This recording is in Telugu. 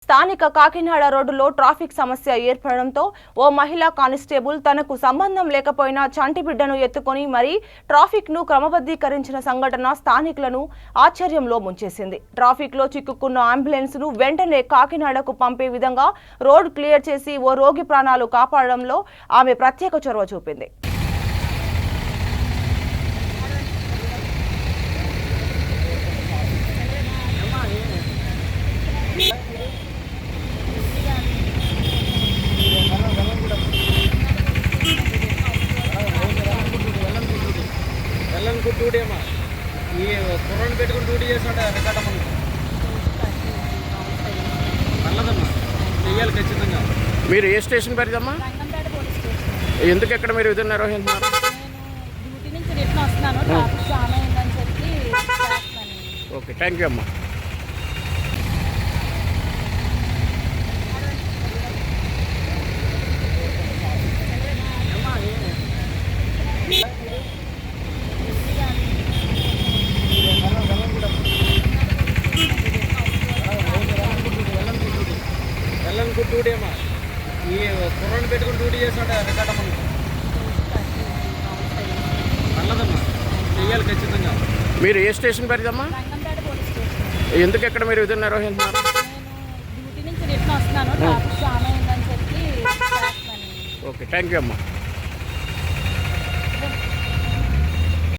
స్థానిక కాకినాడ రోడ్డులో ట్రాఫిక్ సమస్య ఏర్పడడంతో ఓ మహిళా కానిస్టేబుల్ తనకు సంబంధం లేకపోయినా చంటి బిడ్డను ఎత్తుకొని మరీ ట్రాఫిక్ ను క్రమబద్ధీకరించిన సంఘటన స్థానికులను ఆశ్చర్యంలో ముంచేసింది. ట్రాఫిక్ లో చిక్కుకున్న అంబులెన్స్ ను వెంటనే కాకినాడకు పంపే విధంగా రోడ్ క్లియర్ చేసి ఓ రోగి ప్రాణాలు కాపాడడంలో ఆమె ప్రత్యేక చొరవ చూపింది. డ్యూటీ అమ్మా ఈ కుర్రని పెట్టుకుని డ్యూటీ చేస్తుంటే రికార్డ్ అమ్మా పర్లేదమ్మా చెయ్యాలి ఖచ్చితంగా. మీరు ఏ స్టేషన్ పరిదమ్మా? ఎందుకు ఎక్కడ మీరు విధులు నిర్వహిస్తున్నారు? డ్యూటీ నుంచి రిటర్న్ వస్తున్నాను, ట్రాఫిక్ జామ్ అయిందని చెప్పి. ఓకే, థ్యాంక్ యూ అమ్మా. డ్యూటీ అమ్మా ఈ కుర్రని పెట్టుకుని డ్యూటీ చేస్తుంటే రికార్డ్ అమ్మా పర్లేదమ్మా చెయ్యాలి ఖచ్చితంగా. మీరు ఏ స్టేషన్ పరిదమ్మా? ఎందుకు ఎక్కడ మీరు విధులు నిర్వహిస్తున్నారు? డ్యూటీ నుంచి రిటర్న్ వస్తున్నాను, ట్రాఫిక్ జామ్ అయిందని చెప్పి. ఓకే, థ్యాంక్ యూ అమ్మా.